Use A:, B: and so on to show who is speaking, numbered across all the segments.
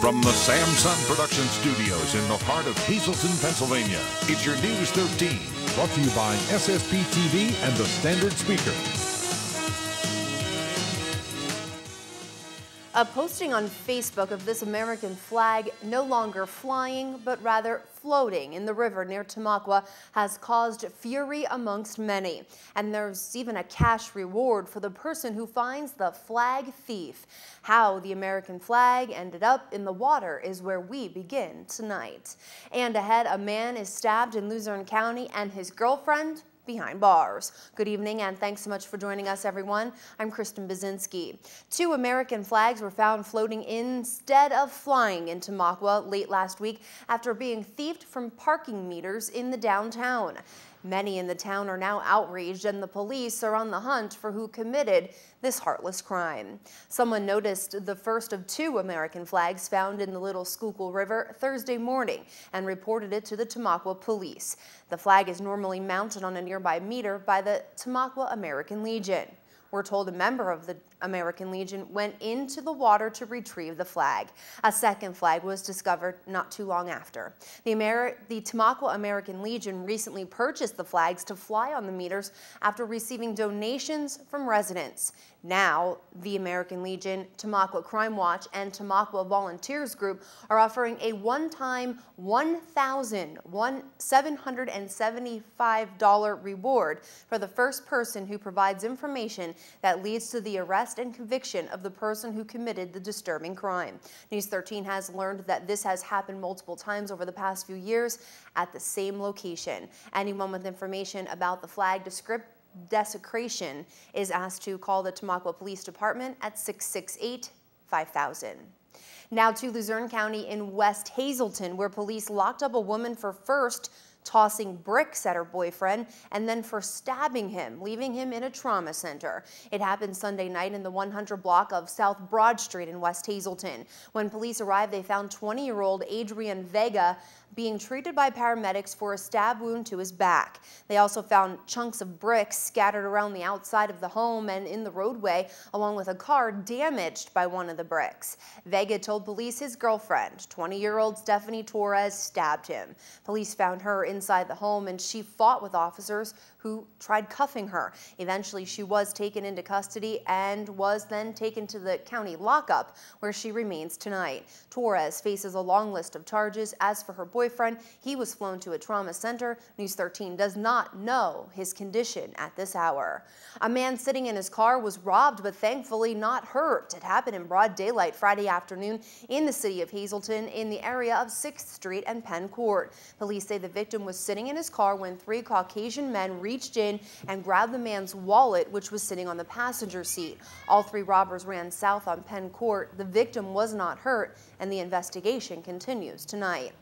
A: From the Samsung Production Studios in the heart of Hazleton, Pennsylvania, it's your News 13.
B: Brought to you by SSP TV and the Standard Speaker.
C: A posting on Facebook of this American flag no longer flying, but rather floating in the river near Tamaqua has caused fury amongst many. And there's even a cash reward for the person who finds the flag thief. How the American flag ended up in the water is where we begin tonight. And ahead, a man is stabbed in Luzerne County and his girlfriend behind bars. Good evening and thanks so much for joining us, everyone. I'm Kristen Bazinski. 2 American flags were found floating instead of flying in Tamaqua late last week after being thieved from parking meters in the downtown. Many in the town are now outraged and the police are on the hunt for who committed this heartless crime. Someone noticed the first of 2 American flags found in the Little Schuylkill River Thursday morning and reported it to the Tamaqua police. The flag is normally mounted on a nearby meter by the Tamaqua American Legion. We're told a member of the American Legion went into the water to retrieve the flag. A second flag was discovered not too long after. The Tamaqua American Legion recently purchased the flags to fly on the meters after receiving donations from residents. Now, the American Legion, Tamaqua Crime Watch, and Tamaqua Volunteers Group are offering a one-time $1,775 reward for the first person who provides information that leads to the arrest and conviction of the person who committed the disturbing crime. News 13 has learned that this has happened multiple times over the past few years at the same location. Anyone with information about the flag desecration is asked to call the Tamaqua Police Department at 668-5000. Now to Luzerne County in West Hazleton, where police locked up a woman for first tossing bricks at her boyfriend and then for stabbing him, leaving him in a trauma center. It happened Sunday night in the 100 block of South Broad Street in West Hazleton. When police arrived, they found 20-year-old Adrian Vega being treated by paramedics for a stab wound to his back. They also found chunks of bricks scattered around the outside of the home and in the roadway, along with a car damaged by one of the bricks. Vega told police his girlfriend, 20-year-old Stephanie Torres, stabbed him. Police found her inside the home and she fought with officers who tried cuffing her. Eventually, she was taken into custody and was then taken to the county lockup, where she remains tonight. Torres faces a long list of charges. As for her boyfriend, he was flown to a trauma center. News 13 does not know his condition at this hour. A man sitting in his car was robbed, but thankfully not hurt. It happened in broad daylight Friday afternoon in the city of Hazleton in the area of 6th Street and Penn Court. Police say the victim was sitting in his car when 3 Caucasian men reached in and grabbed the man's wallet, which was sitting on the passenger seat. All 3 robbers ran south on Penn Court. The victim was not hurt, and the investigation continues tonight.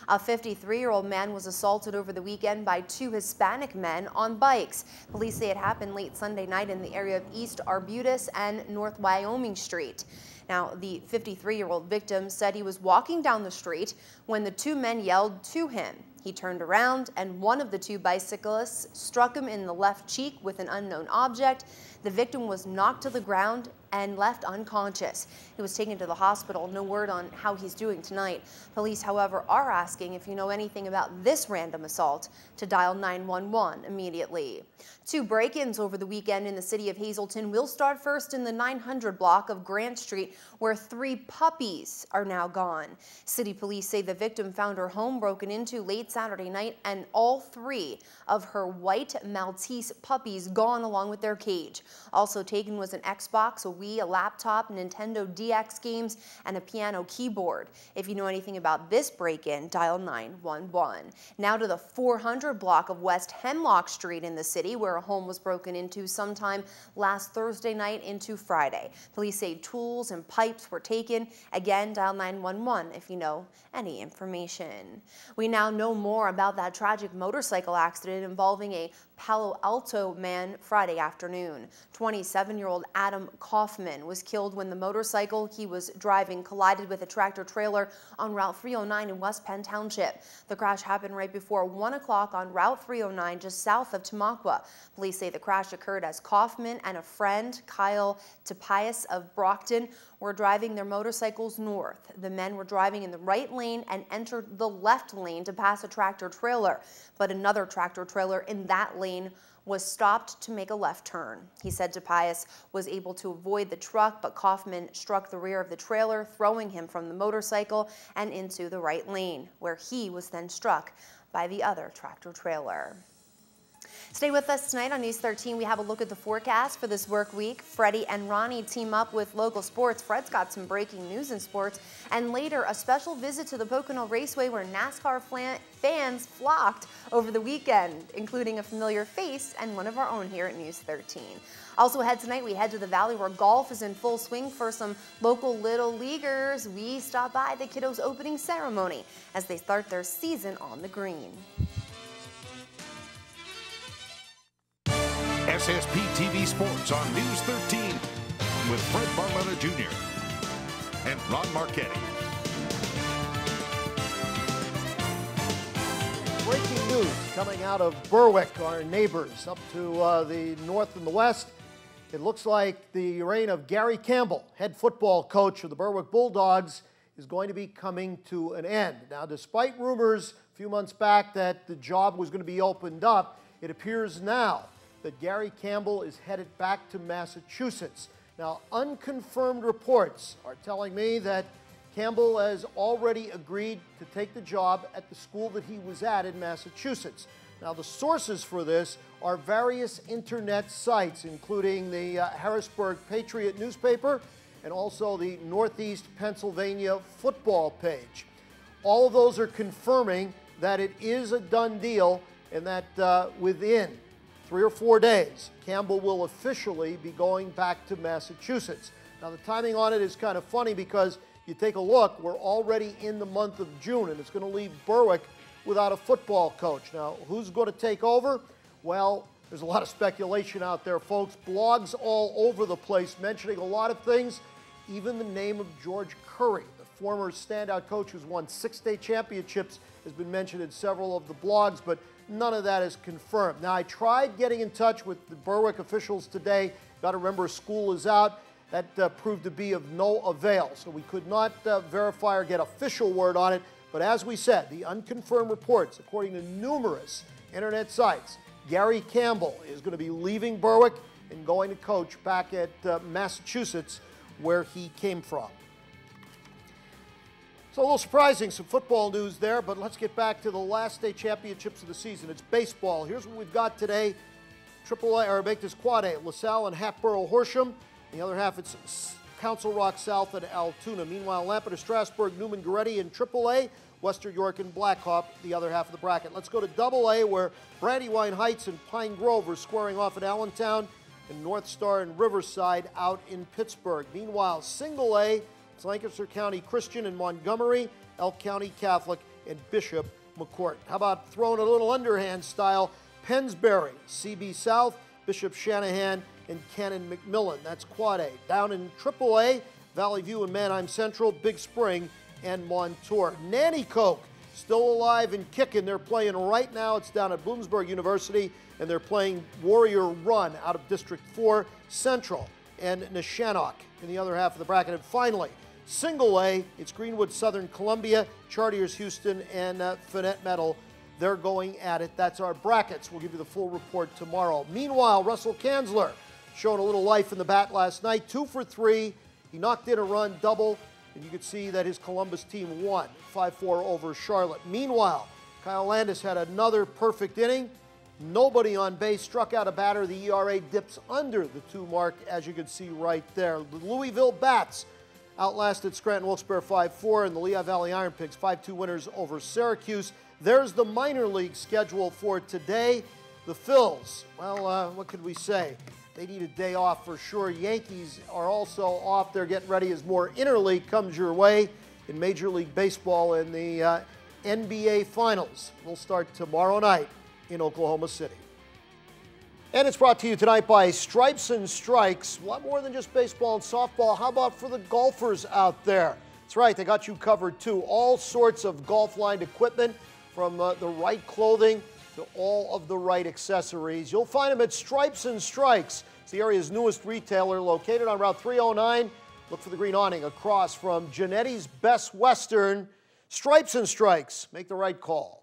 C: A 53-year-old man was assaulted over the weekend by 2 Hispanic men on bikes. Police say it happened late Sunday night in the area of East Arbutus and North Wyoming Street. Now, the 53-year-old victim said he was walking down the street when the 2 men yelled to him. He turned around and one of the 2 bicyclists struck him in the left cheek with an unknown object. The victim was knocked to the ground and left unconscious. He was taken to the hospital. No word on how he's doing tonight. Police, however, are asking if you know anything about this random assault to dial 911 immediately. 2 break-ins over the weekend in the city of Hazleton. We'll start first in the 900 block of Grant Street, where 3 puppies are now gone. City police say the victim found her home broken into late Saturday night and all 3 of her white Maltese puppies gone along with their cage. Also taken was an Xbox, a Wii, a laptop, Nintendo DX games, and a piano keyboard. If you know anything about this break-in, dial 911. Now to the 400 block of West Hemlock Street in the city, where a home was broken into sometime last Thursday night into Friday. Police say tools and pipes were taken. Again, dial 911 if you know any information. We now know more about that tragic motorcycle accident involving a Palo Alto man Friday afternoon. 27-year-old Adam Kaufman was killed when the motorcycle he was driving collided with a tractor-trailer on Route 309 in West Penn Township. The crash happened right before 1 o'clock on Route 309 just south of Tamaqua. Police say the crash occurred as Kaufman and a friend, Kyle Topias of Brockton, were driving their motorcycles north. The men were driving in the right lane and entered the left lane to pass a tractor-trailer, but another tractor-trailer in that lane was stopped to make a left turn. He said Topias was able to avoid the truck, but Kaufman struck the rear of the trailer, throwing him from the motorcycle and into the right lane, where he was then struck by the other tractor-trailer. Stay with us tonight on News 13. We have a look at the forecast for this work week. Freddie and Ronnie team up with local sports. Fred's got some breaking news in sports. And later, a special visit to the Pocono Raceway where NASCAR fans flocked over the weekend, including a familiar face and one of our own here at News 13. Also ahead tonight, we head to the Valley where golf is in full swing for some local Little Leaguers. We stop by the kiddos' opening ceremony as they start their season on the green.
A: SSP TV Sports on News 13 with Fred Barletta Jr. and Ron Marchetti.
D: Breaking news coming out of Berwick, our neighbors up to the north and the west. It looks like the reign of Gary Campbell, head football coach of the Berwick Bulldogs, is going to be coming to an end. Now, despite rumors a few months back that the job was going to be opened up, it appears now that Gary Campbell is headed back to Massachusetts. Now, unconfirmed reports are telling me that Campbell has already agreed to take the job at the school that he was at in Massachusetts. Now, the sources for this are various internet sites, including the Harrisburg Patriot newspaper and also the Northeast Pennsylvania football page. All of those are confirming that it is a done deal and that within 3 or 4 days, Campbell will officially be going back to Massachusetts. Now, the timing on it is kind of funny because you take a look, we're already in the month of June, and it's going to leave Berwick without a football coach. Now, who's going to take over? Well, there's a lot of speculation out there, folks. Blogs all over the place mentioning a lot of things, even the name of George Curry, the former standout coach who's won 6 state championships, has been mentioned in several of the blogs, but none of that is confirmed. Now, I tried getting in touch with the Berwick officials today. Got to remember, school is out. That proved to be of no avail, so we could not verify or get official word on it. But as we said, the unconfirmed reports, according to numerous internet sites, Gary Campbell is going to be leaving Berwick and going to coach back at Massachusetts, where he came from. So a little surprising, some football news there, but let's get back to the last state championships of the season. It's baseball. Here's what we've got today. AAA, or make this Quad A, LaSalle and Hatboro Horsham. The other half, it's Council Rock South and Altoona. Meanwhile, Lampeter, Strasburg, Newman, Goretti in AAA. Western York and Blackhawk, the other half of the bracket. Let's go to AA, where Brandywine Heights and Pine Grove are squaring off at Allentown, and North Star and Riverside out in Pittsburgh. Meanwhile, Single A, it's Lancaster County Christian and Montgomery, Elk County Catholic, and Bishop McCourt. How about throwing a little underhand style? Pennsbury, CB South, Bishop Shanahan, and Cannon McMillan. That's Quad A. Down in AAA, Valley View and Manheim Central, Big Spring, and Montour. Nanticoke still alive and kicking. They're playing right now. It's down at Bloomsburg University, and they're playing Warrior Run out of District 4 Central, and Neshannock in the other half of the bracket. And finally, Single A, it's Greenwood Southern Columbia, Chartiers Houston, and Finette Metal. They're going at it. That's our brackets. We'll give you the full report tomorrow. Meanwhile, Russell Kanzler showing a little life in the bat last night. 2 for 3. He knocked in a run, double, and you could see that his Columbus team won 5-4 over Charlotte. Meanwhile, Kyle Landis had another perfect inning. Nobody on base, struck out a batter. The ERA dips under the 2 mark, as you can see right there. The Louisville Bats outlasted Scranton Wilkes-Barre 5-4, and the Lehigh Valley Iron Pigs 5-2 winners over Syracuse. There's the minor league schedule for today. The Phils, well, what could we say? They need a day off for sure. Yankees are also off. They're getting ready as more interleague comes your way in Major League Baseball, in the NBA Finals will start tomorrow night in Oklahoma City. And it's brought to you tonight by Stripes and Strikes. A lot more than just baseball and softball. How about for the golfers out there? That's right, they got you covered too. All sorts of golf-lined equipment, from the right clothing to all of the right accessories. You'll find them at Stripes and Strikes. It's the area's newest retailer, located on Route 309. Look for the green awning across from Genetti's Best Western. Stripes and Strikes. Make the right call.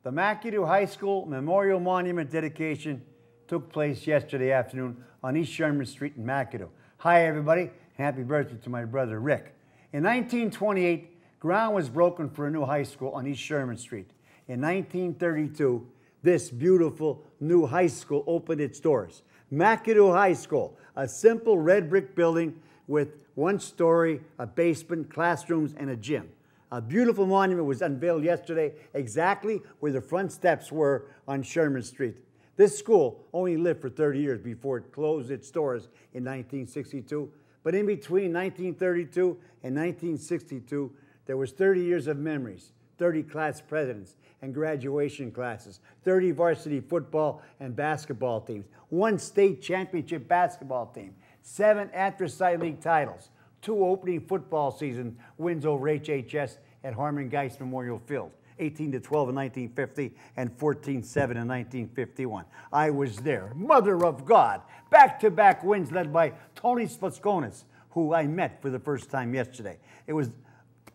E: The McAdoo High School Memorial Monument dedication took place yesterday afternoon on East Sherman Street in McAdoo. Hi, everybody. Happy birthday to my brother, Rick. In 1928, ground was broken for a new high school on East Sherman Street. In 1932, this beautiful new high school opened its doors. McAdoo High School, a simple red brick building with 1 story, a basement, classrooms, and a gym. A beautiful monument was unveiled yesterday exactly where the front steps were on Sherman Street. This school only lived for 30 years before it closed its doors in 1962. But in between 1932 and 1962, there was 30 years of memories, 30 class presidents and graduation classes, 30 varsity football and basketball teams, 1 state championship basketball team, 7 Anthracite League titles, 2 opening football season wins over HHS at Harmon Geist Memorial Field, 18-12 in 1950 and 14-7 in 1951. I was there. Mother of God. Back-to-back wins led by Tony Splatskonis, who I met for the first time yesterday. It was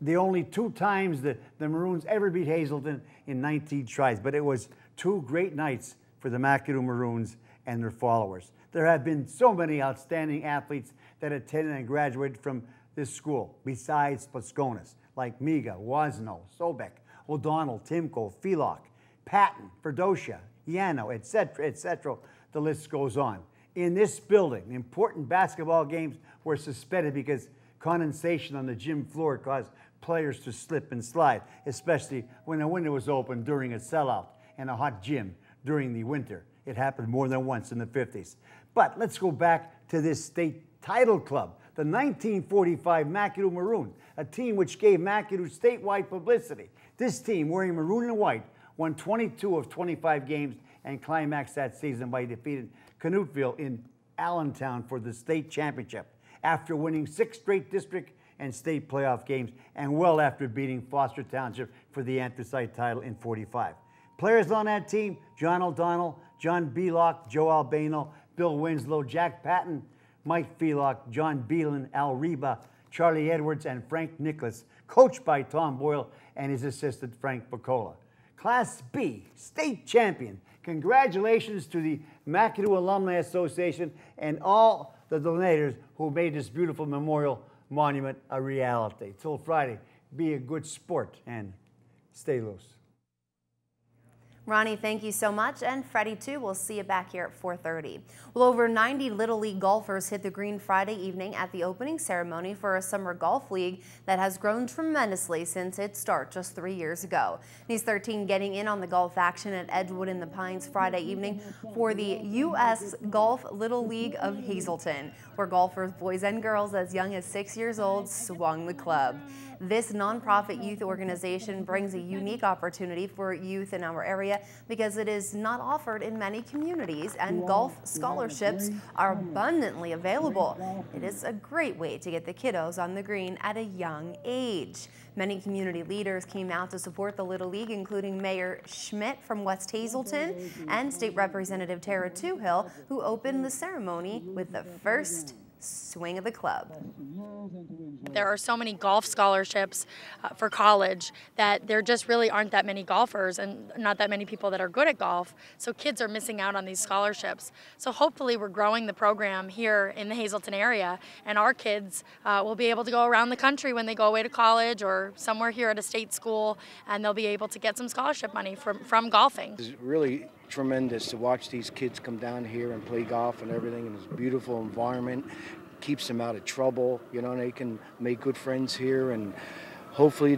E: the only 2 times the Maroons ever beat Hazleton in 19 tries, but it was 2 great nights for the McAdoo Maroons and their followers. There have been so many outstanding athletes that attended and graduated from this school, besides Splatskonis, like Miga, Wasno, Sobek, O'Donnell, Timko, Phelock, Patton, Ferdocia, Yano, etc., etc. The list goes on. In this building, important basketball games were suspended because condensation on the gym floor caused players to slip and slide, especially when a window was open during a sellout and a hot gym during the winter. It happened more than once in the 50s. But let's go back to this state title club, the 1945 McAdoo Maroons, a team which gave McAdoo statewide publicity. This team, wearing maroon and white, won 22 of 25 games and climaxed that season by defeating Canuteville in Allentown for the state championship, after winning 6 straight district and state playoff games, and well after beating Foster Township for the Anthracite title in 45. Players on that team: John O'Donnell, John Belock, Joe Albano, Bill Winslow, Jack Patton, Mike Phelock, John Beelan, Al Reba, Charlie Edwards, and Frank Nicholas, coached by Tom Boyle and his assistant Frank Picola. Class B, state champion. Congratulations to the McAdoo Alumni Association and all the donators who made this beautiful memorial monument a reality. Till Friday, be a good sport and stay loose.
C: Ronnie, thank you so much, and Freddie too. We'll see you back here at 4:30. Well, over 90 Little League golfers hit the green Friday evening at the opening ceremony for a summer golf league that has grown tremendously since its start just 3 years ago. These 13 getting in on the golf action at Edgewood in the Pines Friday evening for the U.S. Golf Little League of Hazleton, where golfers, boys and girls as young as 6 years old, swung the club. This nonprofit youth organization brings a unique opportunity for youth in our area because it is not offered in many communities, and golf scholarships are abundantly available. It is a great way to get the kiddos on the green at a young age. Many community leaders came out to support the Little League, including Mayor Schmidt from West Hazleton and State Representative Tara Toohill, who opened the ceremony with the first swing of the club.
F: There are so many golf scholarships for college that there just really aren't that many golfers and not that many people that are good at golf, so kids are missing out on these scholarships. So hopefully we're growing the program here in the Hazleton area, and our kids will be able to go around the country when they go away to college or somewhere here at a state school, and they'll be able to get some scholarship money from golfing.
G: It's really tremendous to watch these kids come down here and play golf and everything in this beautiful environment. Keeps them out of trouble, you know, and they can make good friends here, and hopefully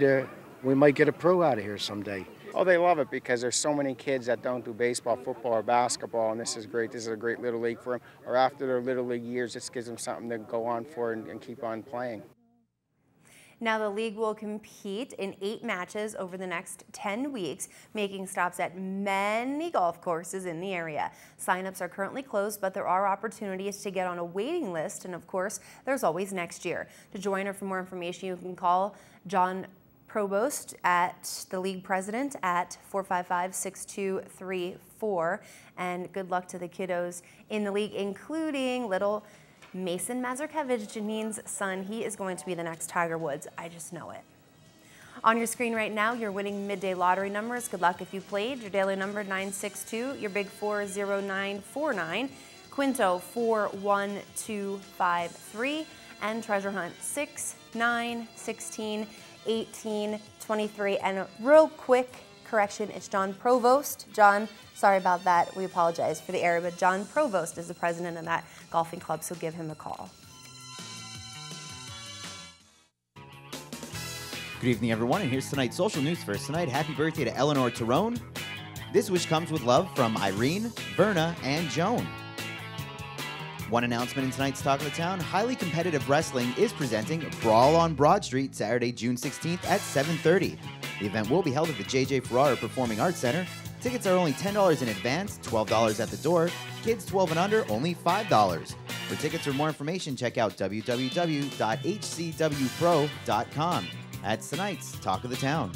G: we might get a pro out of here someday.
H: Oh, they love it because there's so many kids that don't do baseball, football, or basketball, and this is great. This is a great Little League for them. Or after their Little League years, this gives them something to go on for and keep on playing.
C: Now the league will compete in 8 matches over the next 10 weeks, making stops at many golf courses in the area. Signups are currently closed, but there are opportunities to get on a waiting list, and of course, there's always next year. To join or for more information, you can call John Provost, at the league president, at 455-6234. And good luck to the kiddos in the league, including little Mason Mazurkevich, Janine's son. He is going to be the next Tiger Woods. I just know it. On your screen right now, your winning midday lottery numbers. Good luck if you played. Your daily number 962, your big 40949, Quinto 41253, and treasure hunt 6, 9, 16, 18, 23. And a real quick correction, it's John Provost. John, sorry about that. We apologize for the error, but John Provost is the president of that golfing club, so give him a call.
I: Good evening, everyone, and here's tonight's social news first. Tonight, happy birthday to Eleanor Tyrone. This wish comes with love from Irene, Verna, and Joan. One announcement in tonight's Talk of the Town, highly competitive wrestling is presenting Brawl on Broad Street, Saturday, June 16th at 7:30. The event will be held at the J.J. Ferrara Performing Arts Center. Tickets are only $10 in advance, $12 at the door. Kids 12 and under, only $5. For tickets or more information, check out www.hcwpro.com. That's tonight's Talk of the Town.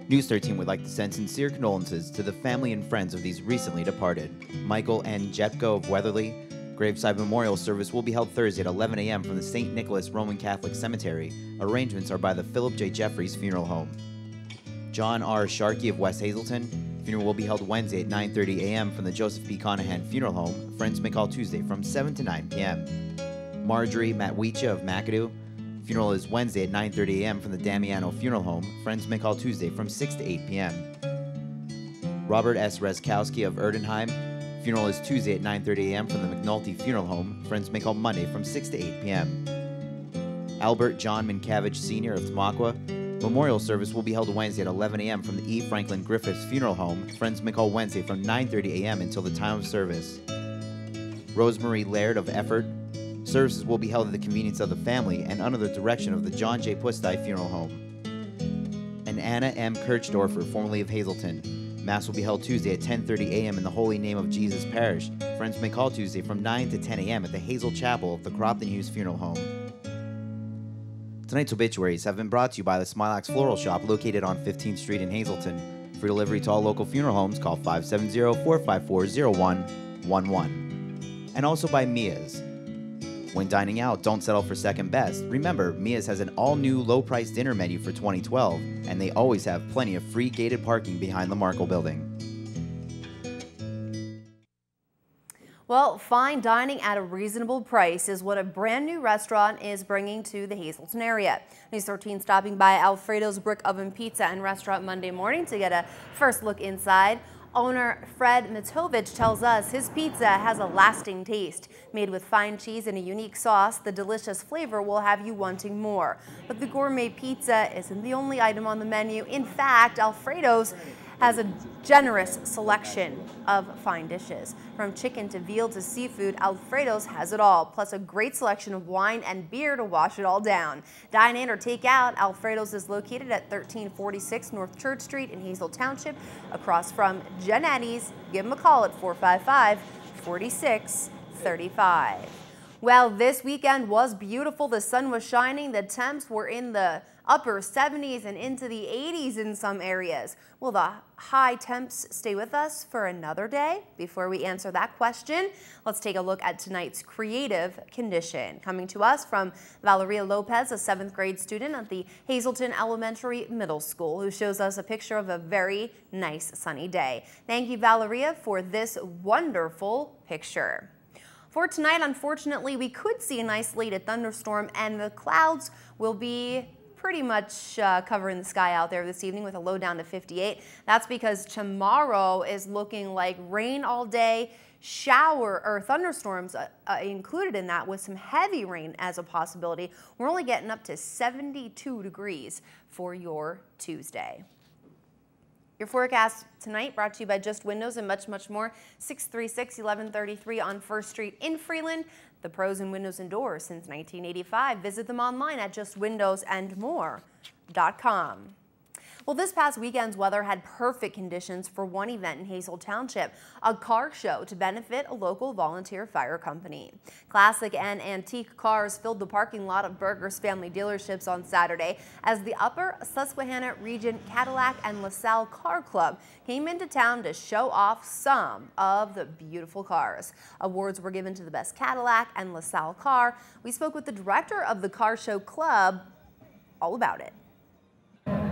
I: News 13 would like to send sincere condolences to the family and friends of these recently departed. Michael N. Jetko of Weatherly. Graveside memorial service will be held Thursday at 11 a.m. from the St. Nicholas Roman Catholic Cemetery. Arrangements are by the Philip J. Jeffries Funeral Home. John R. Sharkey of West Hazelton. Funeral will be held Wednesday at 9:30 a.m. from the Joseph B. Conahan Funeral Home. Friends may call Tuesday from 7 to 9 p.m. Marjorie Matwicha of McAdoo. Funeral is Wednesday at 9:30 a.m. from the Damiano Funeral Home. Friends may call Tuesday from 6 to 8 p.m. Robert S. Rezkowski of Erdenheim. Funeral is Tuesday at 9:30 a.m. from the McNulty Funeral Home. Friends may call Monday from 6 to 8 p.m. Albert John Minkavich Sr. of Tamaqua. Memorial service will be held Wednesday at 11 a.m. from the E. Franklin Griffiths Funeral Home. Friends may call Wednesday from 9:30 a.m. until the time of service. Rosemary Laird of Effort. Services will be held at the convenience of the family and under the direction of the John J. Pustai Funeral Home. And Anna M. Kirchdorfer, formerly of Hazelton. Mass will be held Tuesday at 10:30 a.m. in the Holy Name of Jesus Parish. Friends may call Tuesday from 9 to 10 a.m. at the Hazel Chapel of the Cropton Hughes Funeral Home. Tonight's obituaries have been brought to you by the Smilax Floral Shop located on 15th Street in Hazelton. For delivery to all local funeral homes, call 570-454-0111. And also by Mia's. When dining out, don't settle for second best. Remember, Mia's has an all-new low-price dinner menu for 2012, and they always have plenty of free gated parking behind the Markle Building.
C: Well, fine dining at a reasonable price is what a brand new restaurant is bringing to the Hazelton area. News 13 stopping by Alfredo's Brick Oven Pizza and Restaurant Monday morning to get a first look inside. Owner Fred Mitovich tells us his pizza has a lasting taste. Made with fine cheese and a unique sauce, the delicious flavor will have you wanting more. But the gourmet pizza isn't the only item on the menu. In fact, Alfredo's has a generous selection of fine dishes. From chicken to veal to seafood, Alfredo's has it all, plus a great selection of wine and beer to wash it all down. Dine in or take out, Alfredo's is located at 1346 North Church Street in Hazel Township, across from Genetti's. Give them a call at 455-4635. Well, this weekend was beautiful. The sun was shining. The temps were in the upper 70s and into the 80s in some areas. Will the high temps stay with us for another day? Before we answer that question, let's take a look at tonight's creative condition. Coming to us from Valeria Lopez, a 7th grade student at the Hazelton Elementary Middle School, who shows us a picture of a very nice sunny day. Thank you, Valeria, for this wonderful picture. For tonight, unfortunately, we could see an isolated thunderstorm, and the clouds will be pretty much covering the sky out there this evening with a low down to 58. That's because tomorrow is looking like rain all day, shower or thunderstorms included in that, with some heavy rain as a possibility. We're only getting up to 72 degrees for your Tuesday. Your forecast tonight brought to you by Just Windows and much, much more. 636-1133 on 1st Street in Freeland. The pros in windows and doors since 1985. Visit them online at justwindowsandmore.com. Well, this past weekend's weather had perfect conditions for one event in Hazel Township, a car show to benefit a local volunteer fire company. Classic and antique cars filled the parking lot of Berger's family dealerships on Saturday as the Upper Susquehanna Region Cadillac and LaSalle Car Club came into town to show off some of the beautiful cars. Awards were given to the best Cadillac and LaSalle car. We spoke with the director of the car show club all about it.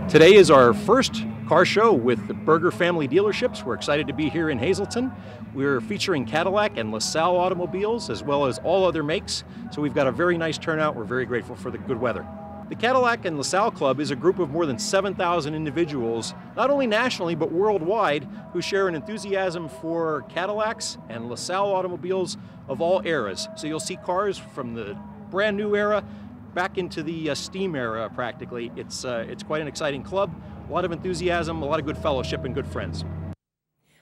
J: Today is our first car show with the Berger family dealerships. We're excited to be here in Hazleton. We're featuring Cadillac and LaSalle automobiles as well as all other makes. So we've got a very nice turnout. We're very grateful for the good weather. The Cadillac and LaSalle Club is a group of more than 7,000 individuals, not only nationally but worldwide, who share an enthusiasm for Cadillacs and LaSalle automobiles of all eras. So you'll see cars from the brand new era back into the steam era practically. It's quite an exciting club, a lot of enthusiasm, a lot of good fellowship and good friends.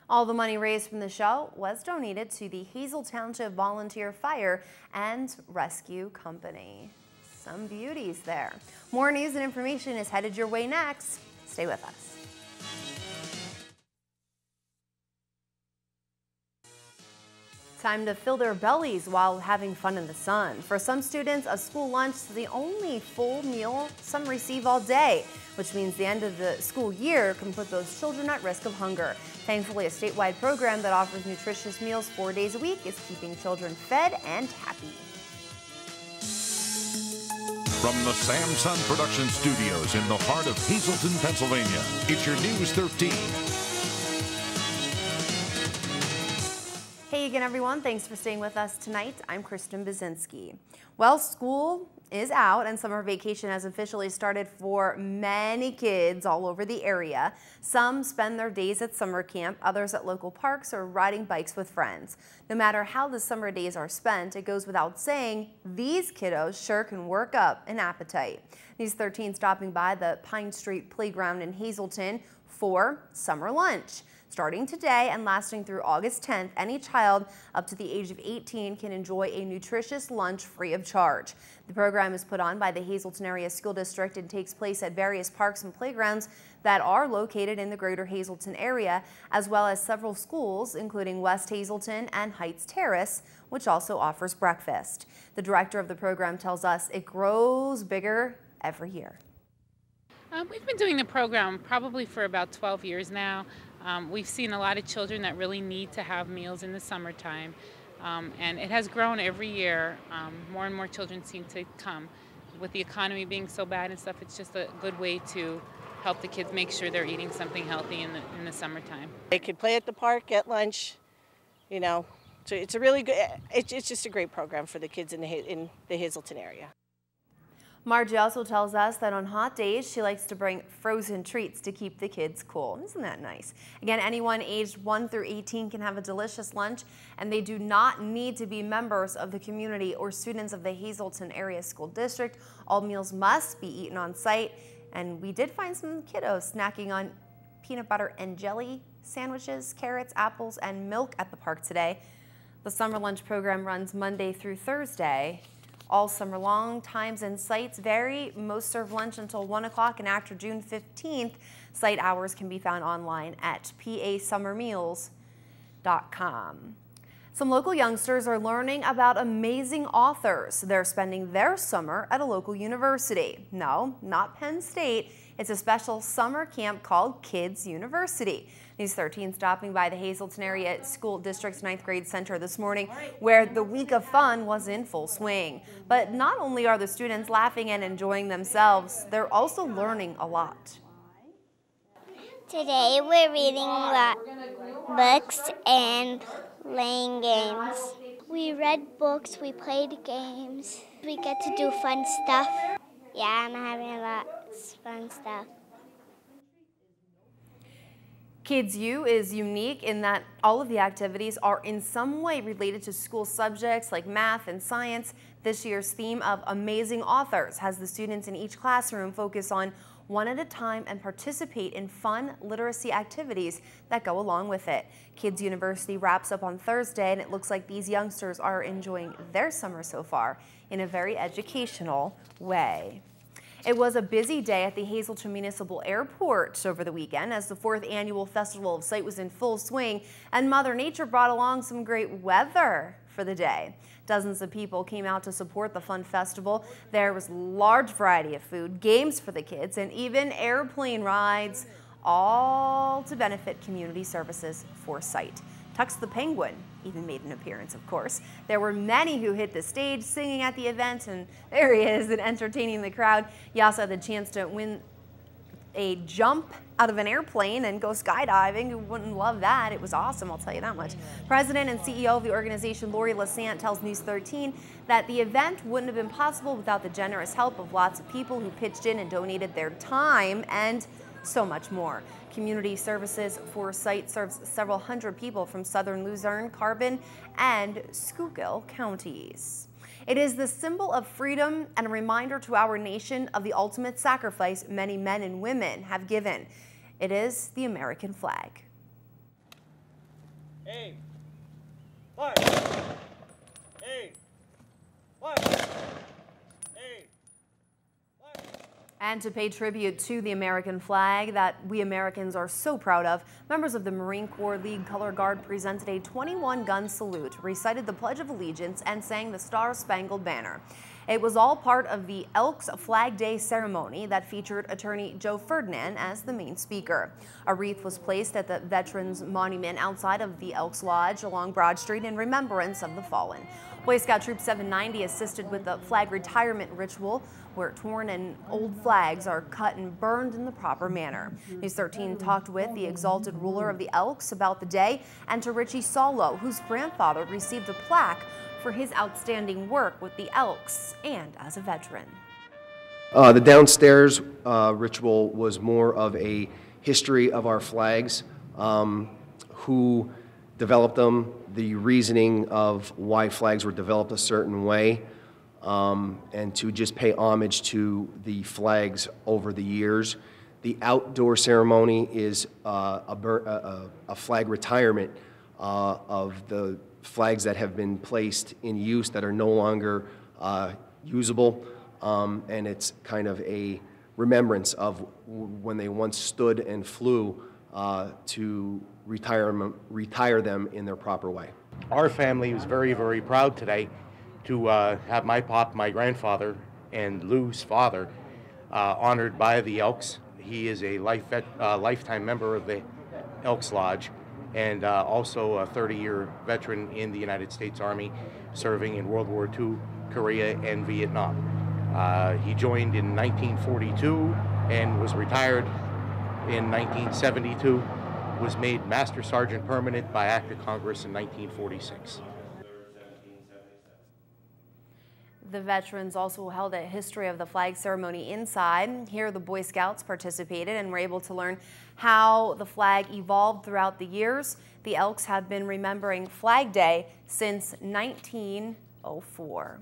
C: All the money raised from the show was donated to the Hazel Township Volunteer Fire and Rescue Company. Some beauties there. More news and information is headed your way next. Stay with us. Time to fill their bellies while having fun in the sun. For some students, a school lunch is the only full meal some receive all day, which means the end of the school year can put those children at risk of hunger. Thankfully, a statewide program that offers nutritious meals 4 days a week is keeping children fed and happy.
A: From the Samson Production Studios in the heart of Hazleton, Pennsylvania, it's your News 13.
C: Hey again, everyone. Thanks for staying with us tonight. I'm Kristen Bazinski. Well, school is out and summer vacation has officially started for many kids all over the area. Some spend their days at summer camp, others at local parks or riding bikes with friends. No matter how the summer days are spent, it goes without saying, these kiddos sure can work up an appetite. These 13 stopping by the Pine Street Playground in Hazleton for summer lunch. Starting today and lasting through August 10th, any child up to the age of 18 can enjoy a nutritious lunch free of charge. The program is put on by the Hazleton Area School District and takes place at various parks and playgrounds that are located in the greater Hazleton area, as well as several schools, including West Hazleton and Heights Terrace, which also offers breakfast. The director of the program tells us it grows bigger every year.
K: We've been doing the program probably for about 12 years now. We've seen a lot of children that really need to have meals in the summertime, and it has grown every year. More and more children seem to come. With the economy being so bad and stuff, it's just a good way to help the kids make sure they're eating something healthy in the summertime.
L: They could play at the park, get lunch, you know. So it's a really good, it's just a great program for the kids in the Hazleton area.
C: Margie also tells us that on hot days, she likes to bring frozen treats to keep the kids cool. Isn't that nice? Again, anyone aged 1 through 18 can have a delicious lunch, and they do not need to be members of the community or students of the Hazleton Area School District. All meals must be eaten on site, and we did find some kiddos snacking on peanut butter and jelly sandwiches, carrots, apples, and milk at the park today. The summer lunch program runs Monday through Thursday. All summer long, times and sites vary. Most serve lunch until 1 o'clock, and after June 15th, site hours can be found online at pasummermeals.com. Some local youngsters are learning about amazing authors. They're spending their summer at a local university. No, not Penn State. It's a special summer camp called Kids University. These 13 stopping by the Hazleton Area School District's 9th grade center this morning, where the week of fun was in full swing. But not only are the students laughing and enjoying themselves, they're also learning a lot.
M: Today we're reading books and playing games. We read books, we played games. We get to do fun stuff. Yeah, I'm having a lot of fun stuff.
C: Kids U is unique in that all of the activities are in some way related to school subjects like math and science. This year's theme of amazing authors has the students in each classroom focus on one at a time and participate in fun literacy activities that go along with it. Kids University wraps up on Thursday, and it looks like these youngsters are enjoying their summer so far in a very educational way. It was a busy day at the Hazleton Municipal Airport over the weekend as the 4th annual Festival of Sight was in full swing, and Mother Nature brought along some great weather for the day. Dozens of people came out to support the fun festival. There was a large variety of food, games for the kids, and even airplane rides, all to benefit community services for sight. Tux the Penguin even made an appearance, of course. There were many who hit the stage singing at the event, and there he is and entertaining the crowd. He also had the chance to win a jump out of an airplane and go skydiving. Who wouldn't love that? It was awesome, I'll tell you that much. President and CEO of the organization, Lori Lassant, tells News 13 that the event wouldn't have been possible without the generous help of lots of people who pitched in and donated their time and so much more. Community Services for Sight serves several hundred people from southern Luzerne, Carbon, and Schuylkill counties. It is the symbol of freedom and a reminder to our nation of the ultimate sacrifice many men and women have given. It is the American flag.
N: Aim. Fire. Aim. Fire.
C: And to pay tribute to the American flag that we Americans are so proud of, members of the Marine Corps League Color Guard presented a 21-gun salute, recited the Pledge of Allegiance, and sang the Star-Spangled Banner. It was all part of the Elks Flag Day ceremony that featured attorney Joe Ferdinand as the main speaker. A wreath was placed at the Veterans Monument outside of the Elks Lodge along Broad Street in remembrance of the fallen. Boy Scout Troop 790 assisted with the flag retirement ritual, where torn and old flags are cut and burned in the proper manner. News 13 talked with the exalted ruler of the Elks about the day and to Richie Solo, whose grandfather received a plaque for his outstanding work with the Elks and as a veteran.
O: The downstairs ritual was more of a history of our flags, who developed them, the reasoning of why flags were developed a certain way, and to just pay homage to the flags over the years. The outdoor ceremony is a flag retirement of the flags that have been placed in use that are no longer usable, and it's kind of a remembrance of when they once stood and flew to retire them in their proper way.
P: Our family was very, very proud today to have my grandfather, and Lou's father honored by the Elks. He is a lifetime member of the Elks Lodge, and also a 30-year veteran in the United States Army, serving in World War II, Korea, and Vietnam. He joined in 1942 and was retired in 1972, was made Master Sergeant Permanent by Act of Congress in 1946.
C: The veterans also held a history of the flag ceremony inside. Here the Boy Scouts participated and were able to learn how the flag evolved throughout the years. The Elks have been remembering Flag Day since 1904.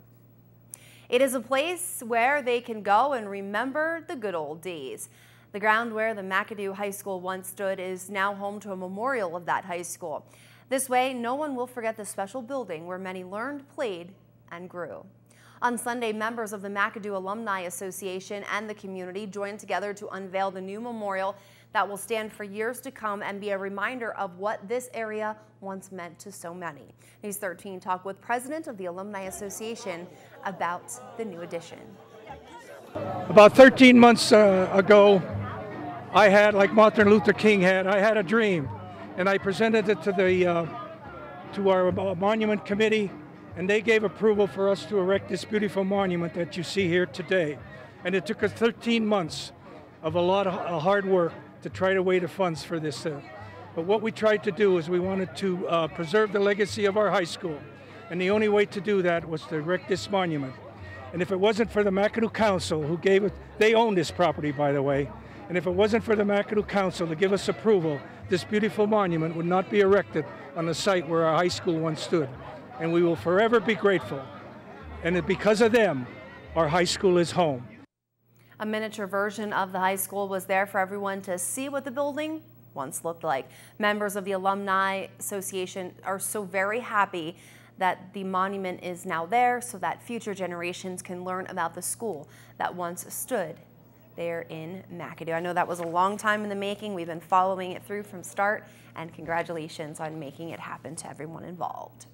C: It is a place where they can go and remember the good old days. The ground where the McAdoo High School once stood is now home to a memorial of that high school. This way, no one will forget the special building where many learned, played, and grew. On Sunday, members of the McAdoo Alumni Association and the community joined together to unveil the new memorial that will stand for years to come and be a reminder of what this area once meant to so many. News 13 talked with President of the Alumni Association about the new addition.
Q: About 13 months ago, I had, like Martin Luther King had, I had a dream, and I presented it to our monument committee, and they gave approval for us to erect this beautiful monument that you see here today. And it took us 13 months of a lot of hard work to try to raise the funds for this. But what we tried to do is we wanted to preserve the legacy of our high school, and the only way to do that was to erect this monument. And if it wasn't for the McAdoo Council, who gave it, they own this property, by the way, and if it wasn't for the McAdoo Council to give us approval, this beautiful monument would not be erected on the site where our high school once stood. And we will forever be grateful. And because of them, our high school is home.
C: A miniature version of the high school was there for everyone to see what the building once looked like. Members of the Alumni Association are so very happy that the monument is now there so that future generations can learn about the school that once stood there in McAdoo. I know that was a long time in the making. We've been following it through from start, and congratulations on making it happen to everyone involved.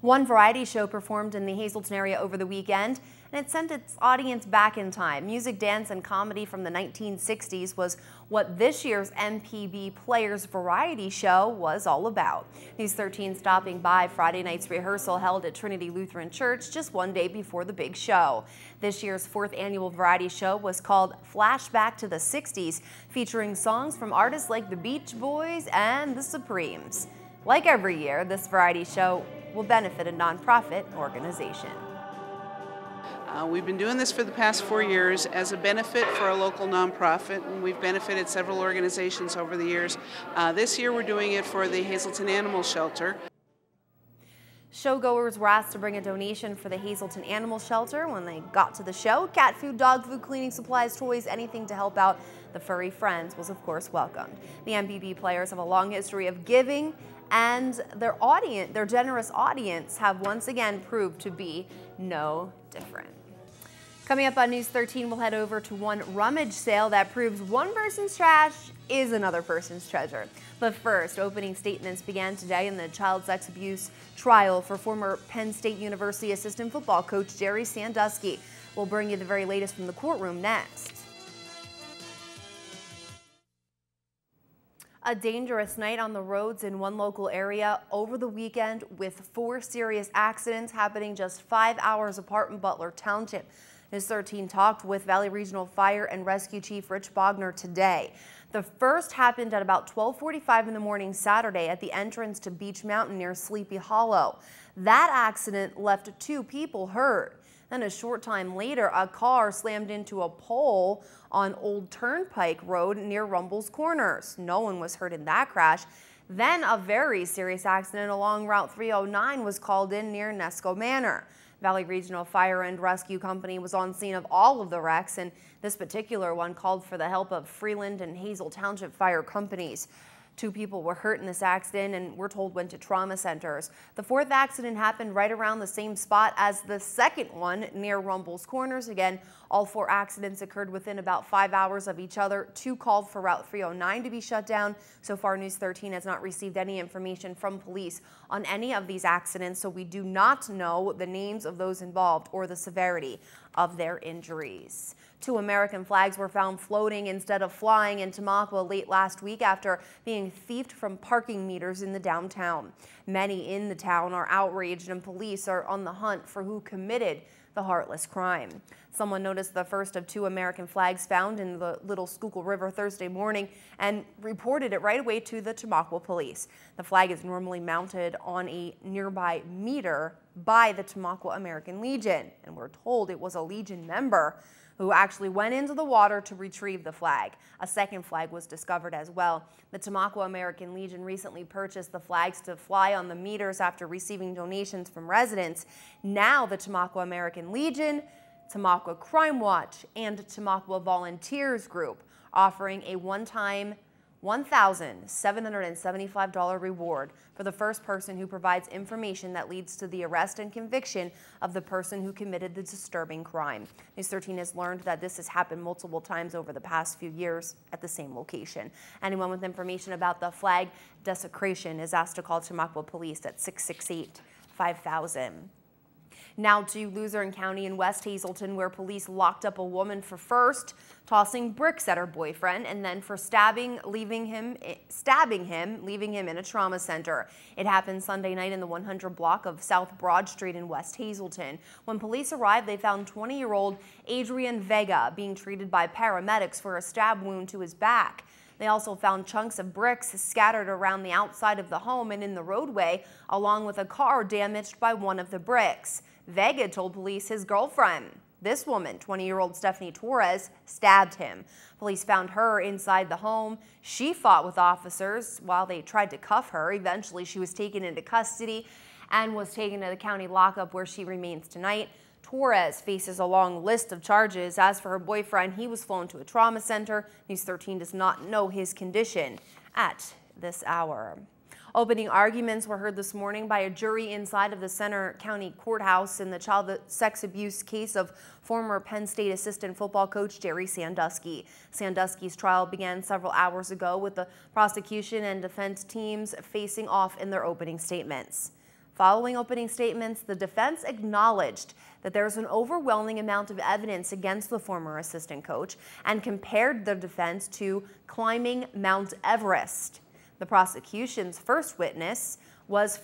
C: One variety show performed in the Hazleton area over the weekend, and it sent its audience back in time. Music, dance, and comedy from the 1960s was what this year's MPB Players Variety Show was all about. News 13 stopping by Friday night's rehearsal held at Trinity Lutheran Church just one day before the big show. This year's 4th annual variety show was called Flashback to the 60s, featuring songs from artists like the Beach Boys and the Supremes. Like every year, this variety show will benefit a nonprofit organization.
R: We've been doing this for the past 4 years as a benefit for a local nonprofit, and we've benefited several organizations over the years. This year we're doing it for the Hazleton Animal Shelter.
C: Showgoers were asked to bring a donation for the Hazleton Animal Shelter when they got to the show. Cat food, dog food, cleaning supplies, toys, anything to help out the furry friends was of course welcomed. The MPB Players have a long history of giving, and their generous audience have once again proved to be no different. Coming up on News 13, we'll head over to one rummage sale that proves one person's trash is another person's treasure. But first, opening statements began today in the child sex abuse trial for former Penn State University assistant football coach Jerry Sandusky. We'll bring you the very latest from the courtroom next. A dangerous night on the roads in one local area over the weekend, with 4 serious accidents happening just 5 hours apart in Butler Township. News 13 talked with Valley Regional Fire and Rescue Chief Rich Bogner today. The first happened at about 12:45 in the morning Saturday at the entrance to Beach Mountain near Sleepy Hollow. That accident left 2 people hurt. Then a short time later, a car slammed into a pole on Old Turnpike Road near Rumble's Corners. No one was hurt in that crash. Then a very serious accident along Route 309 was called in near Nesco Manor. Valley Regional Fire and Rescue Company was on scene of all of the wrecks, and this particular one called for the help of Freeland and Hazel Township Fire Companies. 2 people were hurt in this accident and we're told went to trauma centers. The 4th accident happened right around the same spot as the second one near Rumble's Corners. Again, all 4 accidents occurred within about 5 hours of each other. 2 called for Route 309 to be shut down. So far, News 13 has not received any information from police on any of these accidents, so we do not know the names of those involved or the severity of their injuries. 2 American flags were found floating instead of flying in Tamaqua late last week after being thieved from parking meters in the downtown. Many in the town are outraged, and police are on the hunt for who committed the heartless crime. Someone noticed the first of 2 American flags found in the Little Schuylkill River Thursday morning and reported it right away to the Tamaqua police. The flag is normally mounted on a nearby meter by the Tamaqua American Legion, and we're told it was a Legion member who actually went into the water to retrieve the flag. A second flag was discovered as well. The Tamaqua American Legion recently purchased the flags to fly on the meters after receiving donations from residents. Now the Tamaqua American Legion, Tamaqua Crime Watch, and Tamaqua Volunteers Group offering a one-time $1,775 reward for the first person who provides information that leads to the arrest and conviction of the person who committed the disturbing crime. News 13 has learned that this has happened multiple times over the past few years at the same location. Anyone with information about the flag desecration is asked to call Tamaqua Police at 668-5000. Now to Luzerne County in West Hazleton, where police locked up a woman for first tossing bricks at her boyfriend and then for stabbing him, leaving him in a trauma center. It happened Sunday night in the 100 block of South Broad Street in West Hazleton. When police arrived, they found 20-year-old Adrian Vega being treated by paramedics for a stab wound to his back. They also found chunks of bricks scattered around the outside of the home and in the roadway, along with a car damaged by one of the bricks. Vega told police his girlfriend, this woman, 20-year-old Stephanie Torres, stabbed him. Police found her inside the home. She fought with officers while they tried to cuff her. Eventually, she was taken into custody and was taken to the county lockup, where she remains tonight. Torres faces a long list of charges. As for her boyfriend, he was flown to a trauma center. News 13 does not know his condition at this hour. Opening arguments were heard this morning by a jury inside of the Center County Courthouse in the child sex abuse case of former Penn State assistant football coach Jerry Sandusky. Sandusky's trial began several hours ago with the prosecution and defense teams facing off in their opening statements. Following opening statements, the defense acknowledged that there's an overwhelming amount of evidence against the former assistant coach and compared the defense to climbing Mount Everest. The prosecution's first witness was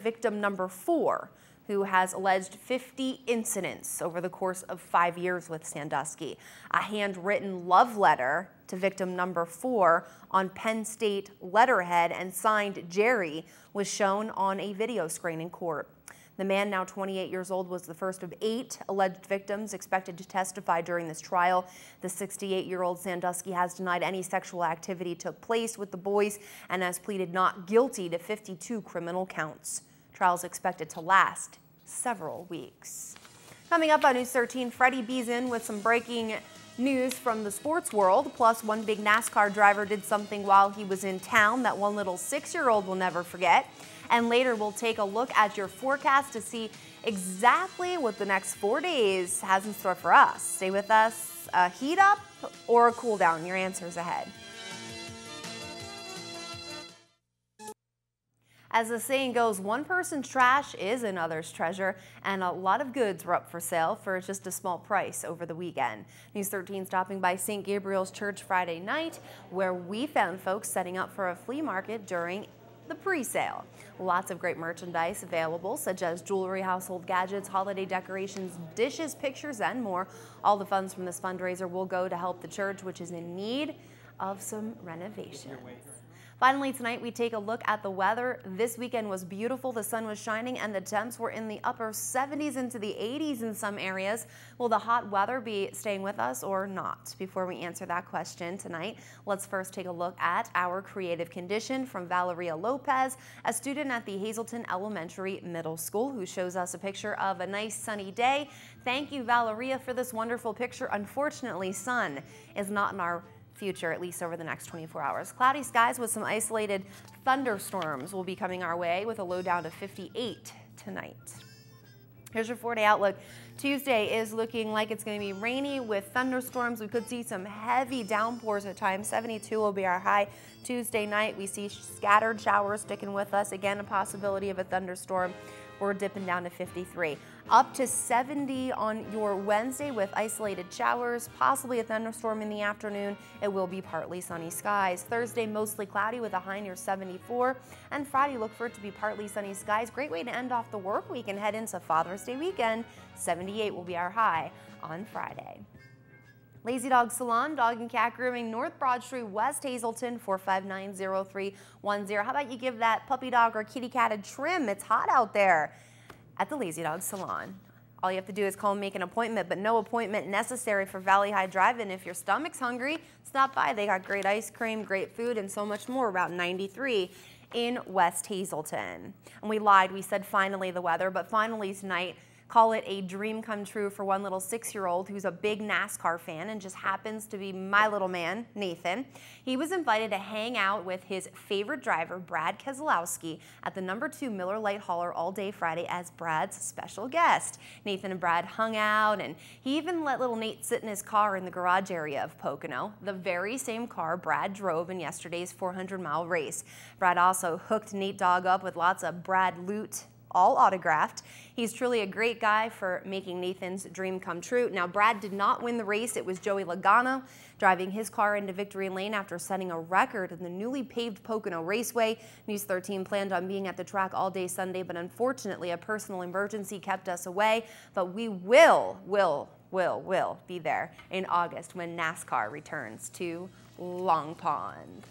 C: victim number 4, who has alleged 50 incidents over the course of 5 years with Sandusky. A handwritten love letter to victim number 4 on Penn State letterhead and signed Jerry was shown on a video screen in court. The man, now 28 years old, was the first of 8 alleged victims expected to testify during this trial. The 68-year-old Sandusky has denied any sexual activity took place with the boys and has pleaded not guilty to 52 criminal counts. Trial is expected to last several weeks. Coming up on News 13, Freddie B's in with some breaking news from the sports world. Plus, one big NASCAR driver did something while he was in town that one little 6-year-old will never forget. And later, we'll take a look at your forecast to see exactly what the next 4 days has in store for us. Stay with us. A heat up or a cool down? Your answers ahead. As the saying goes, one person's trash is another's treasure, and a lot of goods were up for sale for just a small price over the weekend. News 13 stopping by St. Gabriel's Church Friday night, where we found folks setting up for a flea market during the pre-sale. Lots of great merchandise available, such as jewelry, household gadgets, holiday decorations, dishes, pictures, and more. All the funds from this fundraiser will go to help the church, which is in need of some renovations. Finally, tonight we take a look at the weather. This weekend was beautiful. The sun was shining and the temps were in the upper 70s into the 80s in some areas. Will the hot weather be staying with us or not? Before we answer that question tonight, let's first take a look at our creative condition from Valeria Lopez, a student at the Hazelton Elementary Middle School, who shows us a picture of a nice sunny day. Thank you, Valeria, for this wonderful picture. Unfortunately, sun is not in our future, at least over the next 24 hours. Cloudy skies with some isolated thunderstorms will be coming our way with a low down to 58 tonight. Here's your 4-day outlook. Tuesday is looking like it's going to be rainy with thunderstorms. We could see some heavy downpours at times. 72 will be our high. Tuesday night, we see scattered showers sticking with us. Again, a possibility of a thunderstorm. We're dipping down to 53. Up to 70 on your Wednesday with isolated showers, possibly a thunderstorm in the afternoon. It will be partly sunny skies. Thursday, mostly cloudy with a high near 74. And Friday, look for it to be partly sunny skies. Great way to end off the work week and head into Father's Day weekend. 78 will be our high on Friday. Lazy Dog Salon, Dog and Cat Grooming, North Broad Street, West Hazelton, 459-0310. How about you give that puppy dog or kitty cat a trim? It's hot out there at the Lazy Dog Salon. All you have to do is call and make an appointment, but no appointment necessary for Valley High Drive-In. If your stomach's hungry, stop by. They got great ice cream, great food, and so much more. Route 93 in West Hazelton. And we lied. We said finally the weather, but finally tonight, call it a dream come true for one little 6-year-old who's a big NASCAR fan and just happens to be my little man, Nathan. He was invited to hang out with his favorite driver, Brad Keselowski, at the #2 Miller Lite Hauler all day Friday as Brad's special guest. Nathan and Brad hung out, and he even let little Nate sit in his car in the garage area of Pocono, the very same car Brad drove in yesterday's 400-mile race. Brad also hooked Nate Dogg up with lots of Brad loot, all autographed. He's truly a great guy for making Nathan's dream come true. Now, Brad did not win the race. It was Joey Logano driving his car into victory lane after setting a record in the newly paved Pocono Raceway. News 13 planned on being at the track all day Sunday, but unfortunately a personal emergency kept us away. But we will be there in August when NASCAR returns to Long Pond.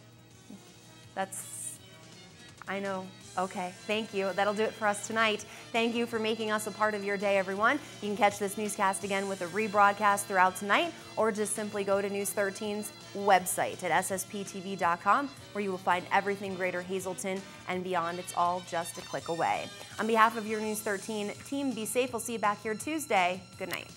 C: I know. Okay, thank you. That'll do it for us tonight. Thank you for making us a part of your day, everyone. You can catch this newscast again with a rebroadcast throughout tonight, or just simply go to News 13's website at ssptv.com, where you will find everything Greater Hazleton and beyond. It's all just a click away. On behalf of your News 13 team, be safe. We'll see you back here Tuesday. Good night.